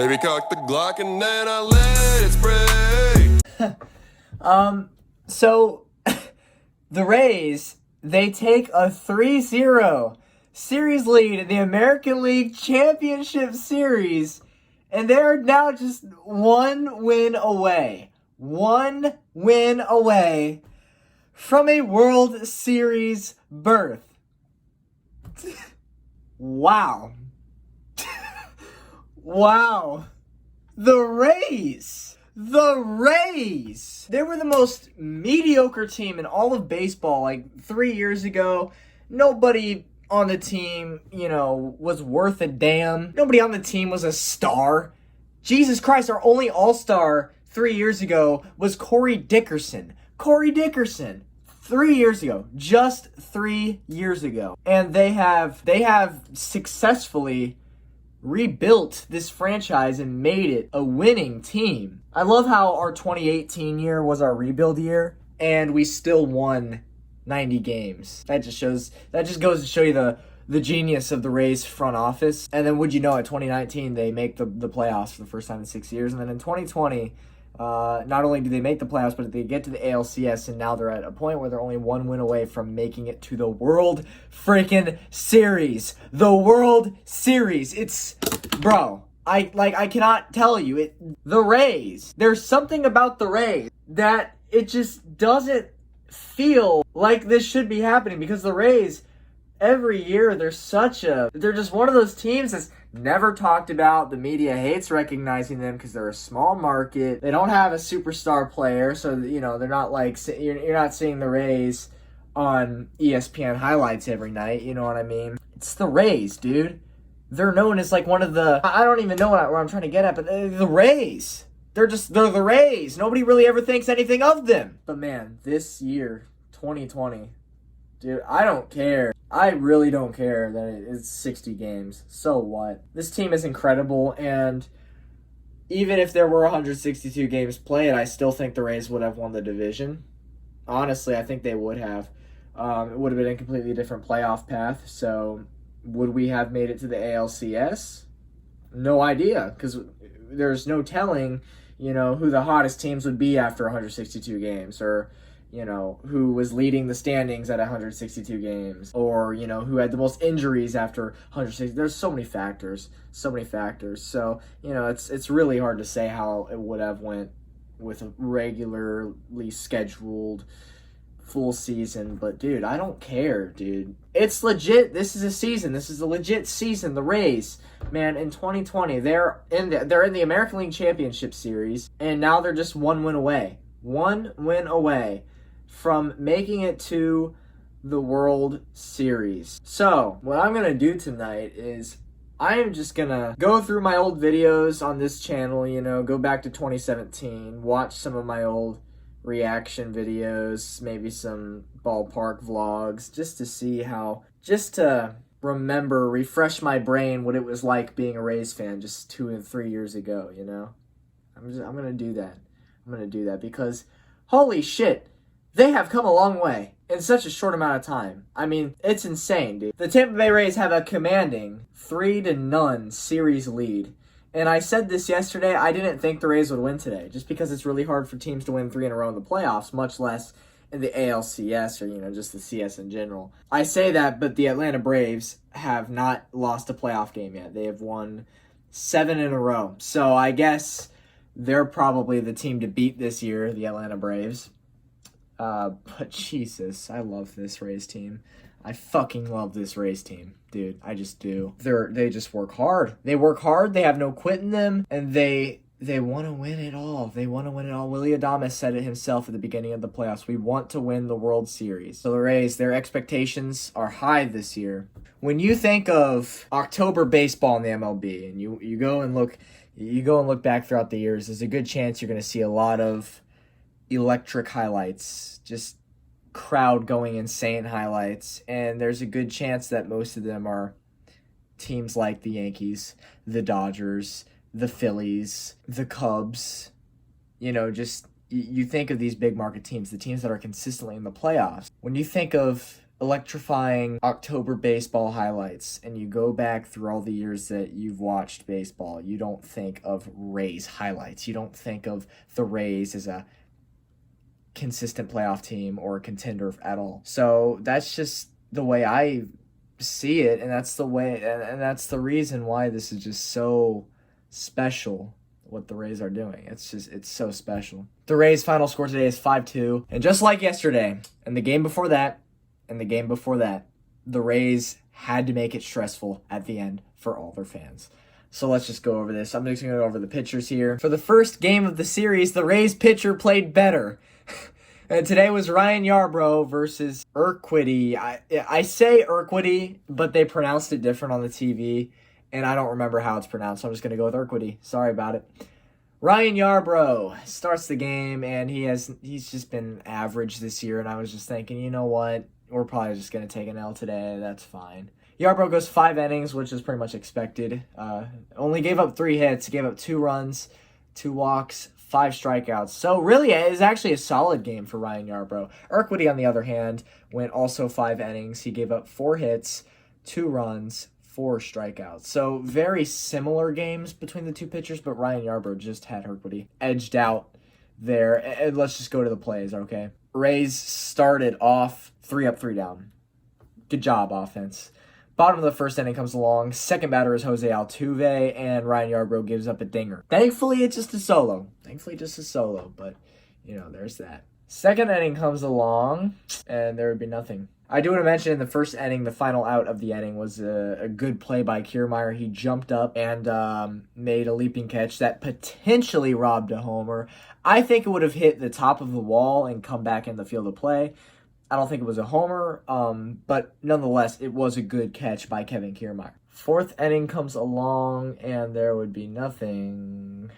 Baby, cock the Glock and then I let it spray. So the Rays, they take a 3-0 series lead in the American League Championship Series, and they're now just one win away from a World Series berth. Wow. Wow. The Rays. They were the most mediocre team in all of baseball like 3 years ago. Nobody on the team, was worth a damn. Nobody on the team was a star. Jesus Christ, our only all-star 3 years ago was Corey Dickerson. 3 years ago. Just 3 years ago. And they have successfully rebuilt this franchise and made it a winning team. I love how our 2018 year was our rebuild year, and we still won 90 games. That just goes to show you the genius of the Rays front office. And then would you know it, 2019 they make the playoffs for the first time in 6 years, and then in 2020 not only do they make the playoffs, but they get to the ALCS, and now they're at a point where they're only one win away from making it to the World freaking Series. The World Series. It's, bro, I cannot tell you. The Rays, there's something about the Rays that it just doesn't feel like this should be happening, because the Rays, every year, they're just one of those teams that's never talked about. The media hates recognizing them because they're a small market. They don't have a superstar player, so they're not like, you're not seeing the Rays on ESPN highlights every night. You know what I mean? It's the Rays, dude. They're known as like one of the, I don't even know where I'm trying to get at, but the Rays. They're the Rays. Nobody really ever thinks anything of them. But man, this year, 2020, dude, I don't care. I really don't care that it's 60 games. So what? This team is incredible, and even if there were 162 games played, I still think the Rays would have won the division. Honestly, I think they would have. It would have been a completely different playoff path. So would we have made it to the ALCS? No idea, because there's no telling, who the hottest teams would be after 162 games, or who was leading the standings at 162 games, or, who had the most injuries after 160. There's so many factors. So, it's really hard to say how it would have went with a regularly scheduled full season. But, dude, I don't care, dude. It's legit. This is a season. This is a legit season. The Rays, man, in 2020, they're in the American League Championship Series, and now they're just one win away. One win away from making it to the World Series. So, what I'm going to do tonight is I am just going to go through my old videos on this channel, go back to 2017, watch some of my old reaction videos, maybe some ballpark vlogs, just to refresh my brain what it was like being a Rays fan just 2 and 3 years ago, I'm going to do that. I'm going to do that because, holy shit, they have come a long way in such a short amount of time. I mean, it's insane, dude. The Tampa Bay Rays have a commanding 3-0 series lead. And I said this yesterday, I didn't think the Rays would win today, just because it's really hard for teams to win 3 in a row in the playoffs, much less in the ALCS or, just the CS in general. I say that, but the Atlanta Braves have not lost a playoff game yet. They have won 7 in a row. So I guess they're probably the team to beat this year, the Atlanta Braves. But Jesus, I love this Rays team. I fucking love this Rays team, dude. I just do. They just work hard. They work hard. They have no quit in them, and they want to win it all. They want to win it all. Willie Adames said it himself at the beginning of the playoffs. We want to win the World Series. So the Rays, their expectations are high this year. When you think of October baseball in the MLB, and you go and look back throughout the years, there's a good chance you're going to see a lot of electric highlights, just crowd going insane highlights, and there's a good chance that most of them are teams like the Yankees, the Dodgers, the Phillies, the Cubs. You think of these big market teams, the teams that are consistently in the playoffs. When you think of electrifying October baseball highlights and you go back through all the years that you've watched baseball, you don't think of Rays highlights. You don't think of the Rays as a consistent playoff team or a contender at all. So that's just the way I see it, and that's the way, and that's the reason why this is just so special. What the Rays are doing, it's so special. The Rays' final score today is 5-2, and just like yesterday, and the game before that, the Rays had to make it stressful at the end for all their fans. So let's just go over this. I'm just going to go over the pitchers here. For the first game of the series, the Rays pitcher played better. And today was Ryan Yarbrough versus Urquidy. I say Urquidy, but they pronounced it different on the TV, and I don't remember how it's pronounced, so I'm just going to go with Urquidy. Sorry about it. Ryan Yarbrough starts the game, and he's just been average this year, and I was just thinking, you know what? We're probably just going to take an L today. That's fine. Yarbrough goes 5 innings, which is pretty much expected. Only gave up 3 hits, gave up 2 runs, 2 walks, 5 strikeouts. So really, it is actually a solid game for Ryan Yarbrough. Urquidy, on the other hand, went also 5 innings. He gave up 4 hits, 2 runs, 4 strikeouts. So very similar games between the two pitchers, but Ryan Yarbrough just had Urquidy edged out there. And let's just go to the plays, okay? Rays started off 3 up, 3 down. Good job, offense. Bottom of the first inning comes along. Second batter is Jose Altuve, and Ryan Yarbrough gives up a dinger. Thankfully, it's just a solo. But, there's that. Second inning comes along, and there would be nothing. I do want to mention in the first inning, the final out of the inning was a good play by Kiermaier. He jumped up and made a leaping catch that potentially robbed a homer. I think it would have hit the top of the wall and come back in the field of play. I don't think it was a homer, but nonetheless, it was a good catch by Kevin Kiermaier. Fourth inning comes along, and there would be nothing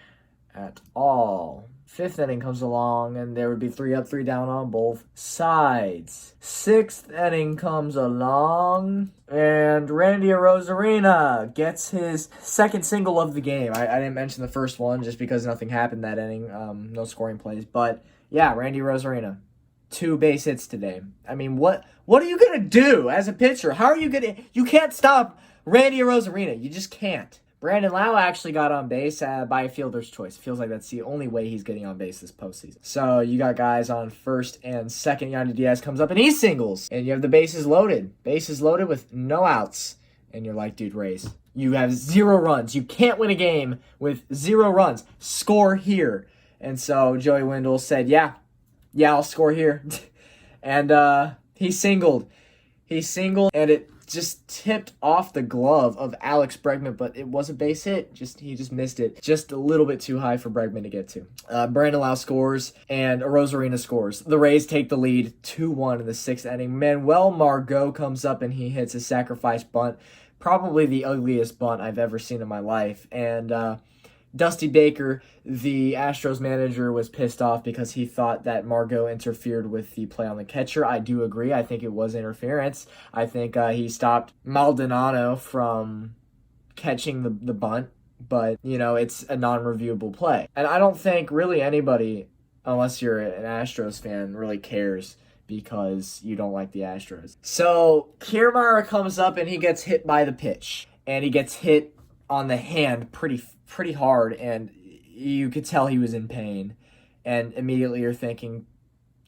at all. Fifth inning comes along, and there would be 3 up, 3 down on both sides. Sixth inning comes along, and Randy Arozarena gets his second single of the game. I didn't mention the first one just because nothing happened that inning, no scoring plays. But, yeah, Randy Arozarena. 2 base hits today. I mean, what are you going to do as a pitcher? How are you going to... You can't stop Randy Arozarena. You just can't. Brandon Lau actually got on base by a fielder's choice. Feels like that's the only way he's getting on base this postseason. So you got guys on first and second. Yandy Diaz comes up and he singles. And you have the bases loaded. Bases loaded with no outs. And you're like, dude, Rays, you have 0 runs. You can't win a game with 0 runs. Score here. And so Joey Wendell said, yeah, I'll score here. And he singled. And it just tipped off the glove of Alex Bregman, but it was a base hit. He just missed it. Just a little bit too high for Bregman to get to. Brandon Lau scores, and Arozarena scores. The Rays take the lead 2-1 in the 6th inning. Manuel Margot comes up, and he hits a sacrifice bunt. Probably the ugliest bunt I've ever seen in my life. And Dusty Baker, the Astros manager, was pissed off because he thought that Margot interfered with the play on the catcher. I do agree. I think it was interference. I think he stopped Maldonado from catching the bunt, but, it's a non-reviewable play. And I don't think really anybody, unless you're an Astros fan, really cares because you don't like the Astros. So Kiermaier comes up and he gets hit by the pitch, and he gets hit on the hand pretty hard, and you could tell he was in pain. And immediately you're thinking,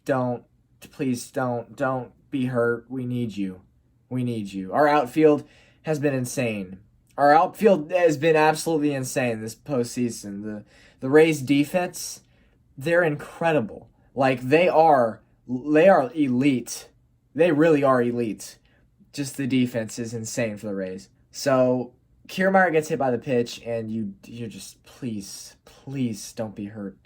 please don't be hurt. We need you. Our outfield has been insane. Our outfield has been absolutely insane this postseason. The Rays defense, they're incredible. Like, they are elite. They really are elite. Just the defense is insane for the Rays. So Kiermaier gets hit by the pitch, and you're just, please don't be hurt.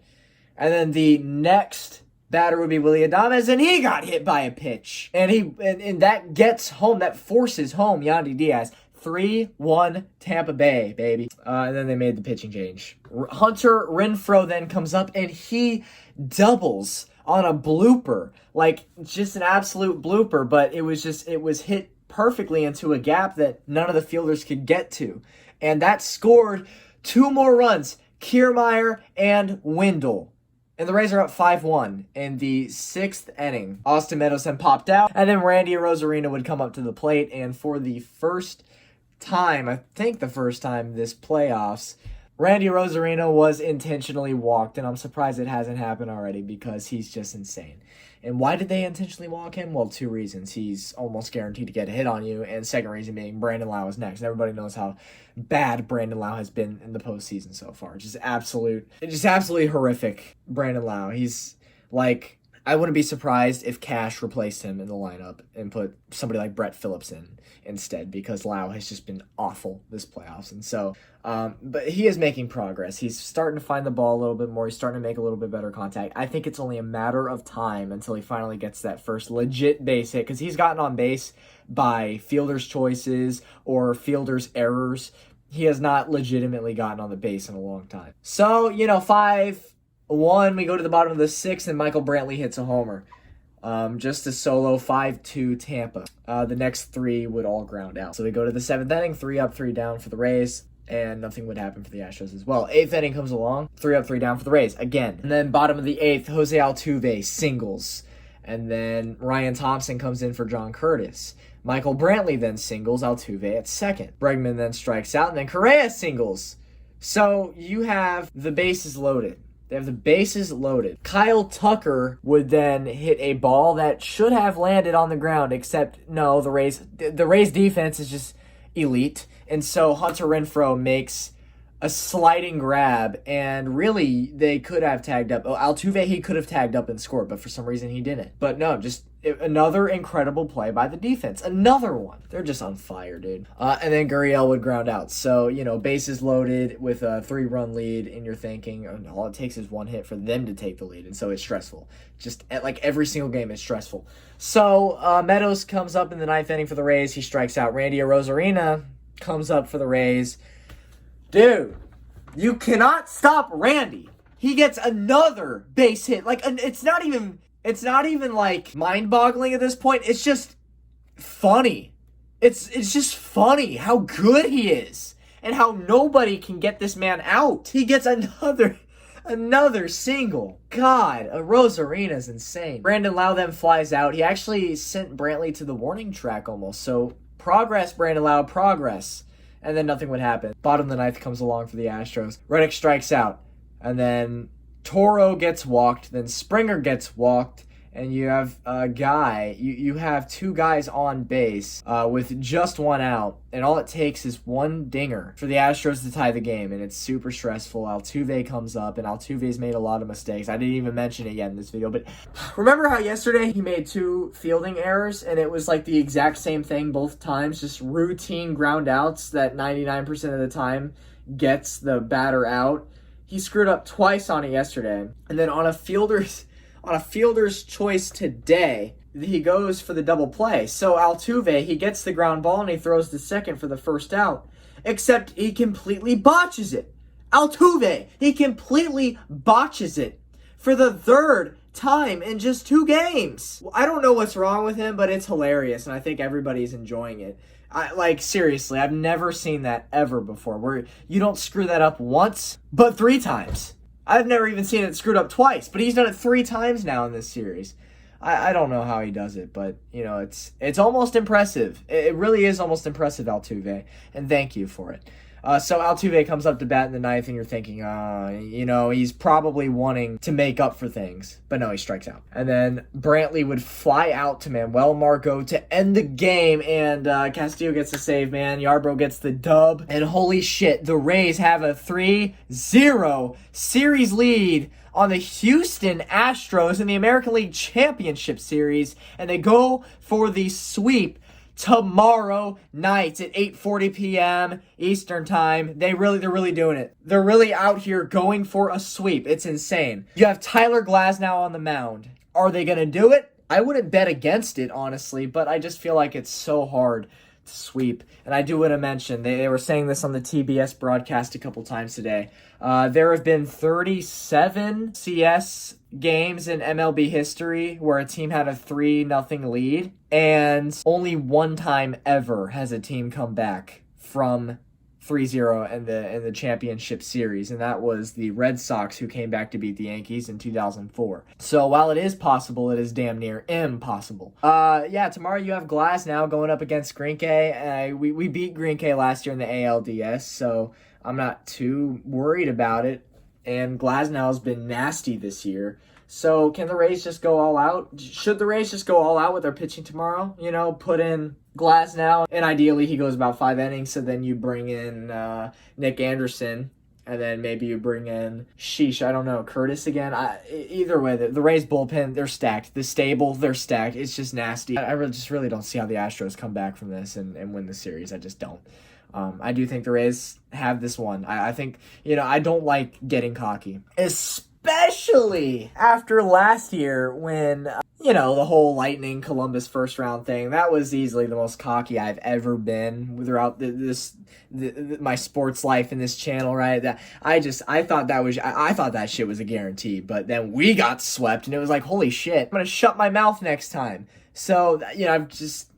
And then the next batter would be Willy Adames, and he got hit by a pitch. And that gets home, that forces home Yandy Diaz. 3-1 Tampa Bay, baby. And then they made the pitching change. Hunter Renfroe then comes up, and he doubles on a blooper. Like, just an absolute blooper, but it was hit perfectly into a gap that none of the fielders could get to. And that scored 2 more runs, Kiermaier and Wendell. And the Rays are up 5-1 in the 6th inning. Austin Meadows then popped out, and then Randy Arozarena would come up to the plate, and for the first time, I think the first time this playoffs, Randy Arozarena was intentionally walked, and I'm surprised it hasn't happened already because he's just insane. And why did they intentionally walk him? Well, 2 reasons. He's almost guaranteed to get a hit on you, and second reason being Brandon Lau is next. Everybody knows how bad Brandon Lau has been in the postseason so far. Just absolutely horrific. Brandon Lau. He's like, I wouldn't be surprised if Cash replaced him in the lineup and put somebody like Brett Phillips in instead, because Lau has just been awful this playoffs. And so, but he is making progress. He's starting to find the ball a little bit more. He's starting to make a little bit better contact. I think it's only a matter of time until he finally gets that first legit base hit, because he's gotten on base by fielder's choices or fielder's errors. He has not legitimately gotten on the base in a long time. So, 5-1, we go to the bottom of the 6th, and Michael Brantley hits a homer. Just a solo 5-2 Tampa. The next 3 would all ground out. So we go to the 7th inning, 3 up, 3 down for the Rays, and nothing would happen for the Astros as well. 8th inning comes along, 3 up, 3 down for the Rays again. And then bottom of the 8th, Jose Altuve singles. And then Ryan Thompson comes in for John Curtis. Michael Brantley then singles Altuve at second. Bregman then strikes out, and then Correa singles. So you have the bases loaded. They have the bases loaded. Kyle Tucker would then hit a ball that should have landed on the ground, except no, the Rays defense is just elite. And so Hunter Renfroe makes a sliding grab, and really they could have tagged up. Altuve, he could have tagged up and scored, but for some reason he didn't. But no, just another incredible play by the defense. Another one. They're just on fire, dude. And then Gurriel would ground out. So, bases loaded with a 3-run lead, and you're thinking, all it takes is one hit for them to take the lead. And so it's stressful. Just like every single game is stressful. So Meadows comes up in the 9th inning for the Rays. He strikes out. Randy Arozarena comes up for the Rays. Dude, you cannot stop Randy. He gets another base hit. Like, it's not even like mind-boggling at this point. It's just funny. It's just funny how good he is and how nobody can get this man out. He gets another single. God, Arozarena's insane. Brandon Lau then flies out. He actually sent Brantley to the warning track almost. So progress, Brandon Lau, progress. And then nothing would happen. Bottom of the 9th comes along for the Astros. Reddick strikes out. And then Toro gets walked. Then Springer gets walked. And you have a guy, you have 2 guys on base with just 1 out. And all it takes is 1 dinger for the Astros to tie the game. And it's super stressful. Altuve comes up, and Altuve's made a lot of mistakes. I didn't even mention it yet in this video. But remember how yesterday he made 2 fielding errors? And it was like the exact same thing both times. Just routine ground outs that 99% of the time gets the batter out. He screwed up twice on it yesterday. And then on a fielder's choice today, he goes for the double play. So Altuve, he gets the ground ball and he throws to second for the first out, except he completely botches it. Altuve, he completely botches it for the 3rd time in just 2 games. I don't know what's wrong with him, but it's hilarious, and I think everybody's enjoying it. Seriously, I've never seen that ever before, where you don't screw that up once, but 3 times. I've never even seen it screwed up twice, but he's done it 3 times now in this series. I don't know how he does it, but, it's almost impressive. It really is almost impressive, Altuve, and thank you for it. So Altuve comes up to bat in the 9th, and you're thinking, he's probably wanting to make up for things. But no, he strikes out. And then Brantley would fly out to Manuel Margot to end the game, and Castillo gets the save, man. Yarbrough gets the dub. And holy shit, the Rays have a 3-0 series lead on the Houston Astros in the American League Championship Series, and they go for the sweep tomorrow night at 8:40 p.m. Eastern Time. They're really doing it. They're really out here going for a sweep. It's insane. You have Tyler Glasnow on the mound. Are they going to do it? I wouldn't bet against it, honestly, but I just feel like it's so hard to sweep. And I do want to mention, they were saying this on the TBS broadcast a couple times today. There have been 37 CS games in MLB history where a team had a 3-0 lead, and only 1 time ever has a team come back from 3-0 in the championship series, and that was the Red Sox who came back to beat the Yankees in 2004. So while it is possible, it is damn near impossible. Yeah, tomorrow you have Glasnow going up against Greinke. We beat Greinke last year in the ALDS, so I'm not too worried about it. And Glasnow's been nasty this year. So can the Rays just go all out? Should the Rays just go all out with their pitching tomorrow? You know, put in Glasnow, and ideally he goes about 5 innings, so then you bring in Nick Anderson, and then maybe you bring in Curtis again. Either way, the Rays bullpen, they're stacked. The stable, they're stacked. It's just nasty. I really don't see how the Astros come back from this and win the series. I just don't. I do think the Rays have this one. I think, I don't like getting cocky, especially after last year when, the whole Lightning Columbus first round thing. That was easily the most cocky I've ever been throughout my sports life in this channel, right? I thought that shit was a guarantee, but then we got swept and it was like, holy shit, I'm gonna shut my mouth next time. So, I'm just...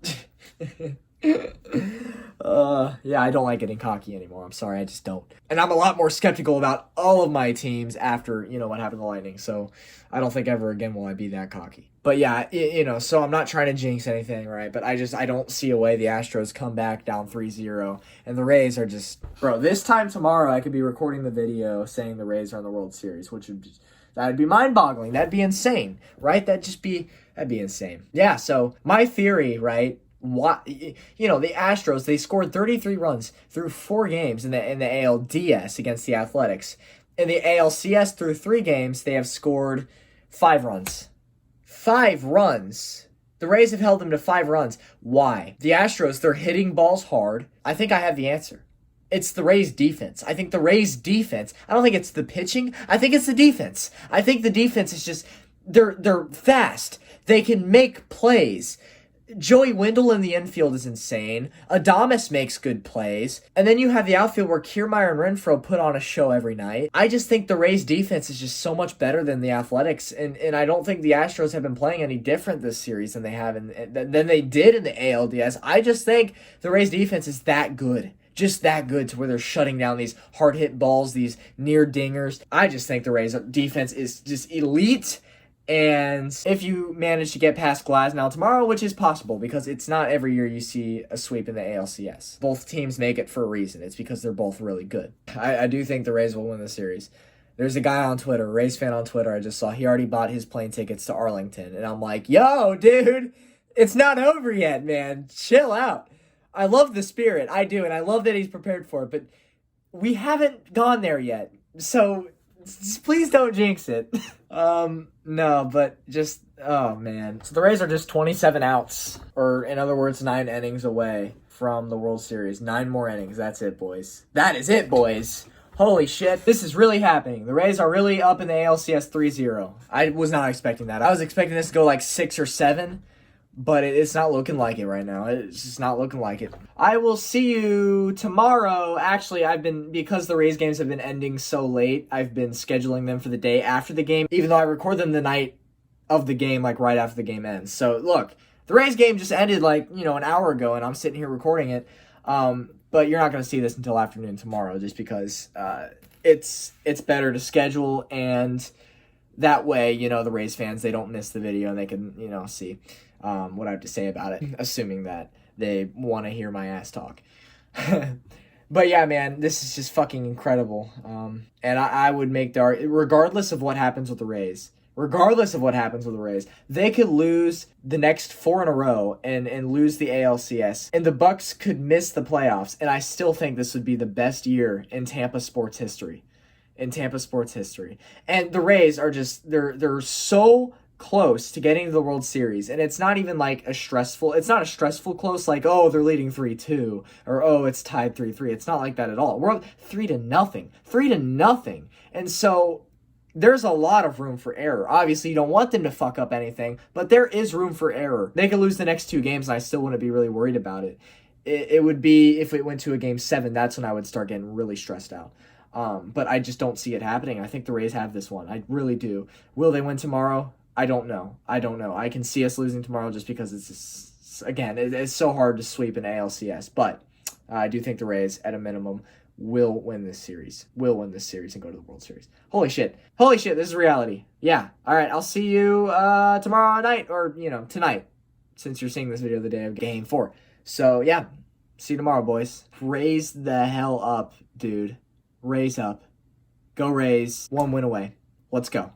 I don't like getting cocky anymore. I'm sorry, I just don't. And I'm a lot more skeptical about all of my teams after, what happened to Lightning. So I don't think ever again will I be that cocky. But yeah, so I'm not trying to jinx anything, right? But I don't see a way the Astros come back down 3-0. And the Rays are just... Bro, this time tomorrow I could be recording the video saying the Rays are in the World Series, which would that'd be mind-boggling. That'd be insane, right? That'd be insane. Yeah, so my theory, right? The Astros, they scored 33 runs through 4 games in the ALDS against the Athletics. In the ALCS, through 3 games, they have scored 5 runs. 5 runs. The Rays have held them to 5 runs. Why? The Astros, they're hitting balls hard. I think I have the answer. It's the Rays' defense. I think the Rays' defense, I don't think it's the pitching. I think it's the defense. I think the defense is just, they're fast. They can make plays. Joey Wendell in the infield is insane. Adames makes good plays. And then you have the outfield where Kiermaier and Renfroe put on a show every night. I just think the Rays' defense is just so much better than the Athletics. And I don't think the Astros have been playing any different this series than they did in the ALDS. I just think the Rays' defense is that good. Just that good to where they're shutting down these hard-hit balls, these near dingers. I just think the Rays' defense is just elite. And if you manage to get past Glasnow tomorrow, which is possible because it's not every year you see a sweep in the ALCS. Both teams make it for a reason. It's because they're both really good. I do think the Rays will win the series. There's a guy on Twitter, a Rays fan on Twitter I just saw. He already bought his plane tickets to Arlington. And I'm like, yo, dude, it's not over yet, man. Chill out. I love the spirit. I do. And I love that he's prepared for it. But we haven't gone there yet. So... please don't jinx it. No, but just, oh man. So the Rays are just 27 outs, or in other words, 9 innings away from the World Series. 9 more innings. That's it, boys. That is it, boys. Holy shit. This is really happening. The Rays are really up in the ALCS 3-0. I was not expecting that. I was expecting this to go like 6 or 7. But it's not looking like it right now. It's just not looking like it. I will see you tomorrow. Actually, because the Rays games have been ending so late, I've been scheduling them for the day after the game, even though I record them the night of the game, like right after the game ends. So, look, the Rays game just ended like, an hour ago, and I'm sitting here recording it. But you're not going to see this until afternoon tomorrow, just because it's better to schedule, and that way, the Rays fans, they don't miss the video, and they can, see what I have to say about it, assuming that they want to hear my ass talk. But yeah, man, this is just fucking incredible. And I would make the argument, regardless of what happens with the Rays, they could lose the next 4 in a row and lose the ALCS, and the Bucks could miss the playoffs, and I still think this would be the best year in Tampa sports history. And the Rays are just, they're so close to getting to the World Series, and it's not even like it's not a stressful close, like, oh, they're leading 3-2, or oh, it's tied 3-3. It's not like that at all. We're up 3-0, and so there's a lot of room for error. Obviously, you don't want them to fuck up anything, but there is room for error. They could lose the next 2 games, and I still wouldn't be really worried about it. It would be, if it went to a Game 7, that's when I would start getting really stressed out. But I just don't see it happening. I think the Rays have this one. I really do. Will they win tomorrow? I don't know. I can see us losing tomorrow just because it's so hard to sweep an ALCS. But I do think the Rays, at a minimum, will win this series. Will win this series and go to the World Series. Holy shit. Holy shit, this is reality. Yeah. All right, I'll see you tomorrow night or, tonight, since you're seeing this video the day of Game 4. So, yeah. See you tomorrow, boys. Raise the hell up, dude. Raise up. Go Rays. 1 win away. Let's go.